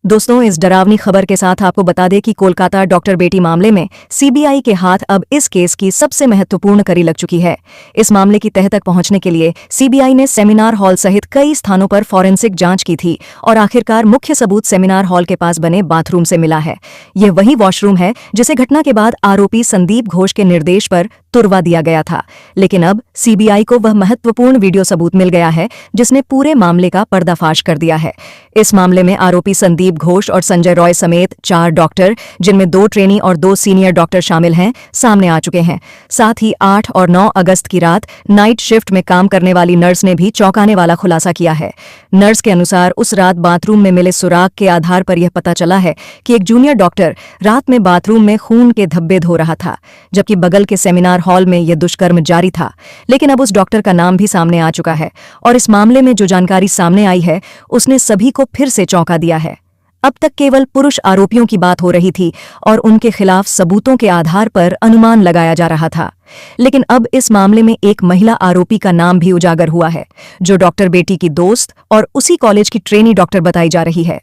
दोस्तों, इस डरावनी खबर के साथ आपको बता दें कि कोलकाता डॉक्टर बेटी मामले में सीबीआई के हाथ अब इस केस की सबसे महत्वपूर्ण कड़ी लग चुकी है। इस मामले की तह तक पहुंचने के लिए सीबीआई ने सेमिनार हॉल सहित कई स्थानों पर फॉरेंसिक जांच की थी और आखिरकार मुख्य सबूत सेमिनार हॉल के पास बने बाथरूम से मिला है। यह वही वॉशरूम है जिसे घटना के बाद आरोपी संदीप घोष के निर्देश पर तुड़वा दिया गया था। लेकिन अब सीबीआई को वह महत्वपूर्ण वीडियो सबूत मिल गया है जिसने पूरे मामले का पर्दाफाश कर दिया है। इस मामले में आरोपी संदीप घोष और संजय रॉय समेत 4 डॉक्टर, जिनमें 2 ट्रेनी और 2 सीनियर डॉक्टर शामिल हैं, सामने आ चुके हैं। साथ ही 8 और 9 अगस्त की रात नाइट शिफ्ट में काम करने वाली नर्स ने भी चौंकाने वाला खुलासा किया है। नर्स के अनुसार उस रात बाथरूम में मिले सुराग के आधार पर यह पता चला है कि एक जूनियर डॉक्टर रात में बाथरूम में खून के धब्बे धो रहा था, जबकि बगल के सेमिनार हॉल में यह दुष्कर्म जारी था। लेकिन अब उस डॉक्टर का नाम भी सामने आ चुका है और इस मामले में जो जानकारी सामने आई है उसने सभी को फिर से चौंका दिया है। अब तक केवल पुरुष आरोपियों की बात हो रही थी और उनके खिलाफ सबूतों के आधार पर अनुमान लगाया जा रहा था। लेकिन अब इस मामले में एक महिला आरोपी का नाम भी उजागर हुआ है, जो डॉक्टर बेटी की दोस्त और उसी कॉलेज की ट्रेनी डॉक्टर बताई जा रही है।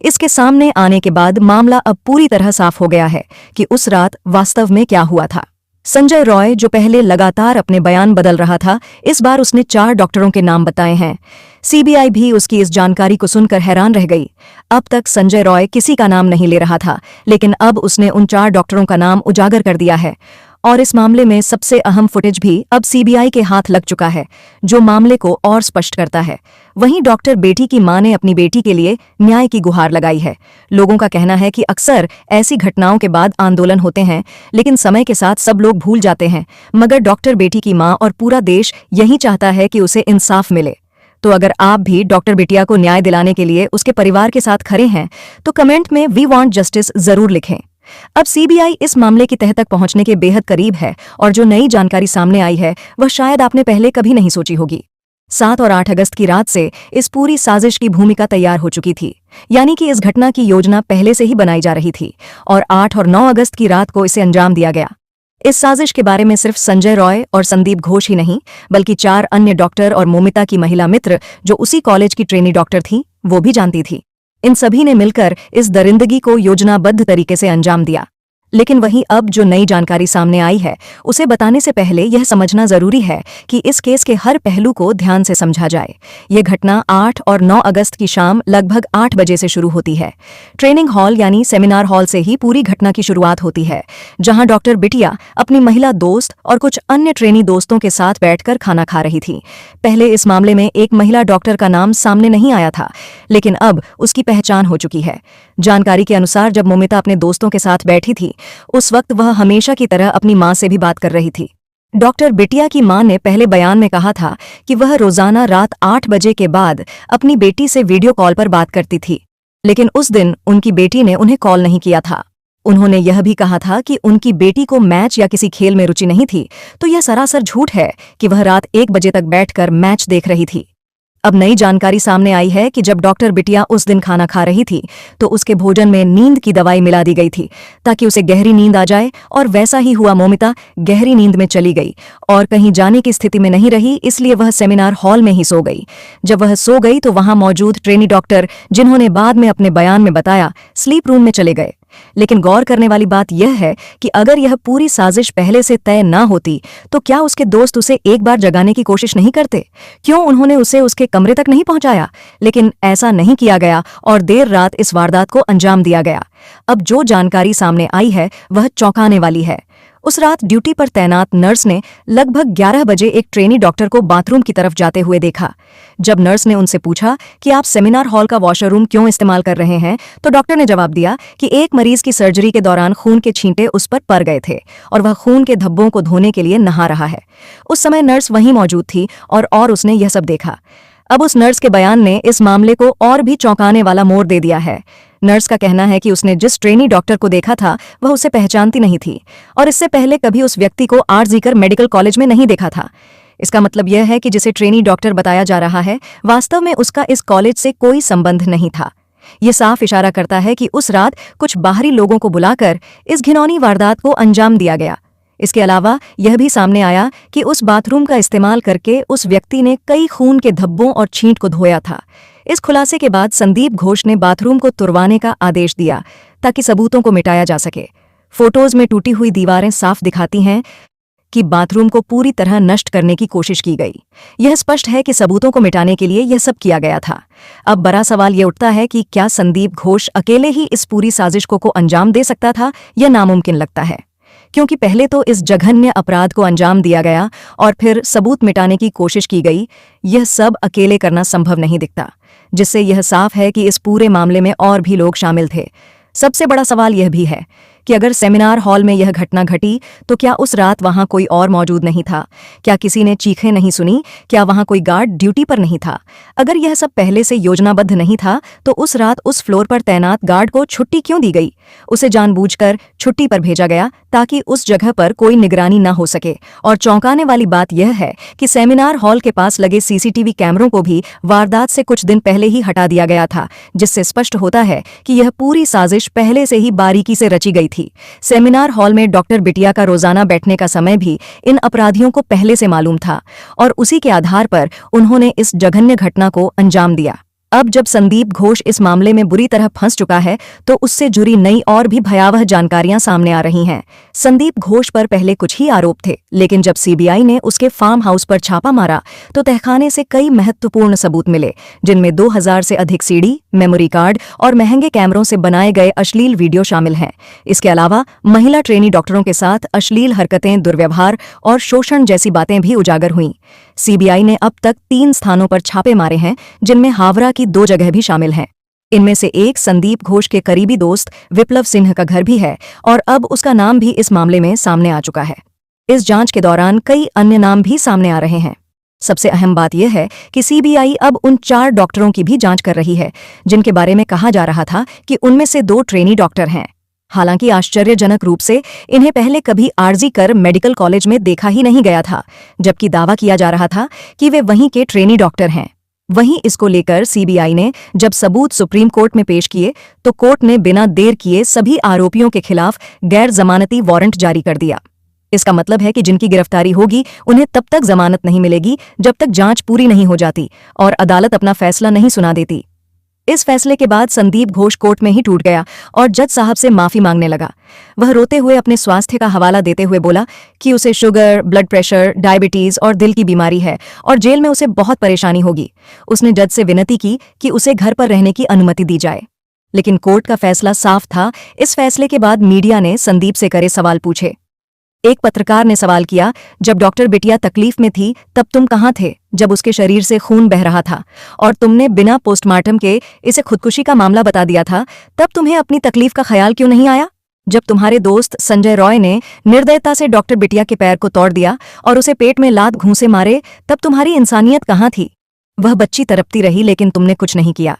इसके सामने आने के बाद मामला अब पूरी तरह साफ हो गया है कि उस रात वास्तव में क्या हुआ था। संजय रॉय, जो पहले लगातार अपने बयान बदल रहा था, इस बार उसने 4 डॉक्टरों के नाम बताए हैं। सीबीआई भी उसकी इस जानकारी को सुनकर हैरान रह गई। अब तक संजय रॉय किसी का नाम नहीं ले रहा था, लेकिन अब उसने उन 4 डॉक्टरों का नाम उजागर कर दिया है। और इस मामले में सबसे अहम फुटेज भी अब सीबीआई के हाथ लग चुका है, जो मामले को और स्पष्ट करता है। वहीं डॉक्टर बेटी की मां ने अपनी बेटी के लिए न्याय की गुहार लगाई है। लोगों का कहना है कि अक्सर ऐसी घटनाओं के बाद आंदोलन होते हैं, लेकिन समय के साथ सब लोग भूल जाते हैं, मगर डॉक्टर बेटी की मां और पूरा देश यही चाहता है कि उसे इंसाफ मिले। तो अगर आप भी डॉक्टर बिटिया को न्याय दिलाने के लिए उसके परिवार के साथ खड़े हैं, तो कमेंट में वी वांट जस्टिस जरूर लिखें। अब सीबीआई इस मामले की तह तक पहुंचने के बेहद करीब है और जो नई जानकारी सामने आई है वह शायद आपने पहले कभी नहीं सोची होगी। 7 और 8 अगस्त की रात से इस पूरी साजिश की भूमिका तैयार हो चुकी थी, यानी कि इस घटना की योजना पहले से ही बनाई जा रही थी और 8 और 9 अगस्त की रात को इसे अंजाम दिया गया। इस साजिश के बारे में सिर्फ संजय रॉय और संदीप घोष ही नहीं, बल्कि 4 अन्य डॉक्टर और मोमिता की महिला मित्र, जो उसी कॉलेज की ट्रेनी डॉक्टर थी, वो भी जानती थी। इन सभी ने मिलकर इस दरिंदगी को योजनाबद्ध तरीके से अंजाम दिया। लेकिन वहीं अब जो नई जानकारी सामने आई है उसे बताने से पहले यह समझना जरूरी है कि इस केस के हर पहलू को ध्यान से समझा जाए। यह घटना 8 और 9 अगस्त की शाम लगभग 8 बजे से शुरू होती है। ट्रेनिंग हॉल यानी सेमिनार हॉल से ही पूरी घटना की शुरुआत होती है, जहां डॉक्टर बिटिया अपनी महिला दोस्त और कुछ अन्य ट्रेनी दोस्तों के साथ बैठकर खाना खा रही थी। पहले इस मामले में एक महिला डॉक्टर का नाम सामने नहीं आया था, लेकिन अब उसकी पहचान हो चुकी है। जानकारी के अनुसार जब मोमिता अपने दोस्तों के साथ बैठी थी, उस वक्त वह हमेशा की तरह अपनी मां से भी बात कर रही थी। डॉक्टर बिटिया की मां ने पहले बयान में कहा था कि वह रोजाना रात 8 बजे के बाद अपनी बेटी से वीडियो कॉल पर बात करती थी, लेकिन उस दिन उनकी बेटी ने उन्हें कॉल नहीं किया था। उन्होंने यह भी कहा था कि उनकी बेटी को मैच या किसी खेल में रुचि नहीं थी, तो यह सरासर झूठ है कि वह रात 1 बजे तक बैठकर मैच देख रही थी। अब नई जानकारी सामने आई है कि जब डॉक्टर बिटिया उस दिन खाना खा रही थी तो उसके भोजन में नींद की दवाई मिला दी गई थी ताकि उसे गहरी नींद आ जाए, और वैसा ही हुआ। मोमिता गहरी नींद में चली गई और कहीं जाने की स्थिति में नहीं रही, इसलिए वह सेमिनार हॉल में ही सो गई। जब वह सो गई तो वहां मौजूद ट्रेनी डॉक्टर, जिन्होंने बाद में अपने बयान में बताया, स्लीप रूम में चले गए। लेकिन गौर करने वाली बात यह है कि अगर यह पूरी साजिश पहले से तय ना होती तो क्या उसके दोस्त उसे एक बार जगाने की कोशिश नहीं करते? क्यों उन्होंने उसे उसके कमरे तक नहीं पहुंचाया? लेकिन ऐसा नहीं किया गया और देर रात इस वारदात को अंजाम दिया गया। अब जो जानकारी सामने आई है वह चौंकाने वाली है। उस रात ड्यूटी पर तैनात नर्स ने लगभग 11 बजे एक ट्रेनी डॉक्टर को बाथरूम की तरफ जाते हुए देखा। जब नर्स ने उनसे पूछा कि आप सेमिनार हॉल का वॉशरूम क्यों इस्तेमाल कर रहे हैं, तो डॉक्टर ने जवाब दिया कि एक मरीज की सर्जरी के दौरान खून के छींटे उस पर पड़ गए थे और वह खून के धब्बों को धोने के लिए नहा रहा है। उस समय नर्स वहीं मौजूद थी और उसने यह सब देखा। अब उस नर्स के बयान ने इस मामले को और भी चौंकाने वाला मोड़ दे दिया है। नर्स का कहना है कि उसने जिस ट्रेनी डॉक्टर को देखा था वह उसे पहचानती नहीं थी और इससे पहले कभी उस व्यक्ति को आरजीकर मेडिकल कॉलेज में नहीं देखा था। इसका मतलब यह है कि जिसे ट्रेनी डॉक्टर बताया जा रहा है, वास्तव में उसका इस कॉलेज से कोई संबंध नहीं था। यह साफ इशारा करता है कि उस रात कुछ बाहरी लोगों को बुलाकर इस घिनौनी वारदात को अंजाम दिया गया। इसके अलावा यह भी सामने आया कि उस बाथरूम का इस्तेमाल करके उस व्यक्ति ने कई खून के धब्बों और छींट को धोया था। इस खुलासे के बाद संदीप घोष ने बाथरूम को तुड़वाने का आदेश दिया ताकि सबूतों को मिटाया जा सके। फोटोज में टूटी हुई दीवारें साफ दिखाती हैं कि बाथरूम को पूरी तरह नष्ट करने की कोशिश की गई। यह स्पष्ट है कि सबूतों को मिटाने के लिए यह सब किया गया था। अब बड़ा सवाल यह उठता है कि क्या संदीप घोष अकेले ही इस पूरी साजिश को अंजाम दे सकता था? यह नामुमकिन लगता है, क्योंकि पहले तो इस जघन्य अपराध को अंजाम दिया गया और फिर सबूत मिटाने की कोशिश की गई। यह सब अकेले करना संभव नहीं दिखता, जिससे यह साफ है कि इस पूरे मामले में और भी लोग शामिल थे। सबसे बड़ा सवाल यह भी है कि अगर सेमिनार हॉल में यह घटना घटी तो क्या उस रात वहां कोई और मौजूद नहीं था? क्या किसी ने चीखें नहीं सुनी? क्या वहां कोई गार्ड ड्यूटी पर नहीं था? अगर यह सब पहले से योजनाबद्ध नहीं था तो उस रात उस फ्लोर पर तैनात गार्ड को छुट्टी क्यों दी गई? उसे जानबूझकर छुट्टी पर भेजा गया ताकि उस जगह पर कोई निगरानी न हो सके। और चौंकाने वाली बात यह है कि सेमिनार हॉल के पास लगे सीसीटीवी कैमरों को भी वारदात से कुछ दिन पहले ही हटा दिया गया था, जिससे स्पष्ट होता है कि यह पूरी साजिश पहले से ही बारीकी से रची गई थी। सेमिनार हॉल में डॉक्टर बिटिया का रोजाना बैठने का समय भी इन अपराधियों को पहले से मालूम था और उसी के आधार पर उन्होंने इस जघन्य घटना को अंजाम दिया। अब जब संदीप घोष इस मामले में बुरी तरह फंस चुका है तो उससे जुड़ी नई और भी भयावह जानकारियां सामने आ रही हैं। संदीप घोष पर पहले कुछ ही आरोप थे, लेकिन जब सीबीआई ने उसके फार्म हाउस पर छापा मारा तो तहखाने से कई महत्वपूर्ण सबूत मिले, जिनमें 2000 से अधिक सीडी, मेमोरी कार्ड और महंगे कैमरों से बनाए गए अश्लील वीडियो शामिल हैं। इसके अलावा महिला ट्रेनी डॉक्टरों के साथ अश्लील हरकतें, दुर्व्यवहार और शोषण जैसी बातें भी उजागर हुईं। सीबीआई ने अब तक 3 स्थानों पर छापे मारे हैं, जिनमें हावड़ा की 2 जगह भी शामिल हैं। इनमें से एक संदीप घोष के करीबी दोस्त विप्लव सिन्हा का घर भी है और अब उसका नाम भी इस मामले में सामने आ चुका है। इस जांच के दौरान कई अन्य नाम भी सामने आ रहे हैं। सबसे अहम बात यह है कि सीबीआई अब उन 4 डॉक्टरों की भी जांच कर रही है जिनके बारे में कहा जा रहा था कि उनमें से 2 ट्रेनी डॉक्टर हैं। हालांकि आश्चर्यजनक रूप से इन्हें पहले कभी आरजी कर मेडिकल कॉलेज में देखा ही नहीं गया था, जबकि दावा किया जा रहा था कि वे वहीं के ट्रेनी डॉक्टर हैं। वहीं इसको लेकर सीबीआई ने जब सबूत सुप्रीम कोर्ट में पेश किए तो कोर्ट ने बिना देर किए सभी आरोपियों के खिलाफ गैर जमानती वारंट जारी कर दिया। इसका मतलब है कि जिनकी गिरफ्तारी होगी उन्हें तब तक जमानत नहीं मिलेगी जब तक जांच पूरी नहीं हो जाती और अदालत अपना फैसला नहीं सुना देती। इस फैसले के बाद संदीप घोष कोर्ट में ही टूट गया और जज साहब से माफी मांगने लगा। वह रोते हुए अपने स्वास्थ्य का हवाला देते हुए बोला कि उसे शुगर, ब्लड प्रेशर, डायबिटीज और दिल की बीमारी है और जेल में उसे बहुत परेशानी होगी। उसने जज से विनती की कि उसे घर पर रहने की अनुमति दी जाए, लेकिन कोर्ट का फैसला साफ था। इस फैसले के बाद मीडिया ने संदीप से करे सवाल पूछे। एक पत्रकार ने सवाल किया, जब डॉक्टर बिटिया तकलीफ में थी तब तुम कहाँ थे जब उसके शरीर से खून बह रहा था और तुमने बिना पोस्टमार्टम के इसे खुदकुशी का मामला बता दिया था, तब तुम्हें अपनी तकलीफ का ख्याल क्यों नहीं आया? जब तुम्हारे दोस्त संजय रॉय ने निर्दयता से डॉक्टर बिटिया के पैर को तोड़ दिया और उसे पेट में लात घूंसे मारे, तब तुम्हारी इंसानियत कहाँ थी? वह बच्ची तड़पती रही लेकिन तुमने कुछ नहीं किया।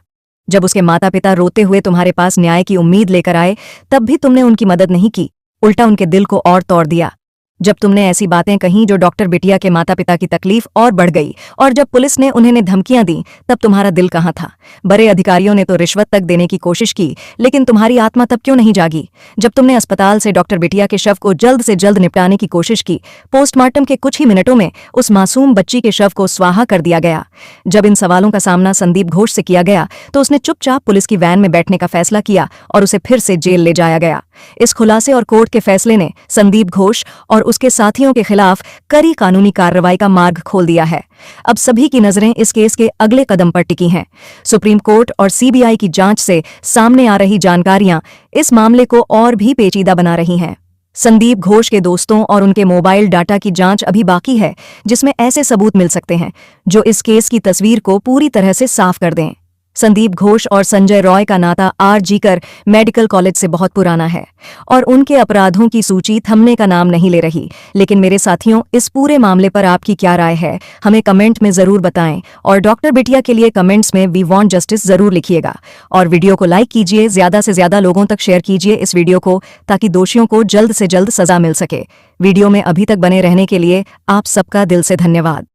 जब उसके माता पिता रोते हुए तुम्हारे पास न्याय की उम्मीद लेकर आए तब भी तुमने उनकी मदद नहीं की, उल्टा उनके दिल को और तोड़ दिया। जब तुमने ऐसी बातें कहीं जो डॉक्टर बिटिया के माता पिता की तकलीफ और बढ़ गई और जब पुलिस ने उन्हें धमकियां दी तब तुम्हारा दिल कहाँ था? बड़े अधिकारियों ने तो रिश्वत तक देने की कोशिश की, लेकिन तुम्हारी आत्मा तब क्यों नहीं जागी? जब तुमने अस्पताल से डॉक्टर बिटिया के शव को जल्द से जल्द निपटाने की कोशिश की, पोस्टमार्टम के कुछ ही मिनटों में उस मासूम बच्ची के शव को स्वाहा कर दिया गया। जब इन सवालों का सामना संदीप घोष से किया गया तो उसने चुपचाप पुलिस की वैन में बैठने का फैसला किया और उसे फिर से जेल ले जाया गया। इस खुलासे और कोर्ट के फैसले ने संदीप घोष और उसके साथियों के खिलाफ कड़ी कानूनी कार्रवाई का मार्ग खोल दिया है। अब सभी की नजरें इस केस के अगले कदम पर टिकी हैं। सुप्रीम कोर्ट और सीबीआई की जांच से सामने आ रही जानकारियां इस मामले को और भी पेचीदा बना रही हैं। संदीप घोष के दोस्तों और उनके मोबाइल डाटा की जांच अभी बाकी है, जिसमें ऐसे सबूत मिल सकते हैं जो इस केस की तस्वीर को पूरी तरह से साफ कर दें। संदीप घोष और संजय रॉय का नाता आरजी कर मेडिकल कॉलेज से बहुत पुराना है और उनके अपराधों की सूची थमने का नाम नहीं ले रही। लेकिन मेरे साथियों, इस पूरे मामले पर आपकी क्या राय है? हमें कमेंट में जरूर बताएं और डॉक्टर बिटिया के लिए कमेंट्स में वी वांट जस्टिस जरूर लिखिएगा और वीडियो को लाइक कीजिए, ज्यादा से ज्यादा लोगों तक शेयर कीजिए इस वीडियो को, ताकि दोषियों को जल्द से जल्द सजा मिल सके। वीडियो में अभी तक बने रहने के लिए आप सबका दिल से धन्यवाद।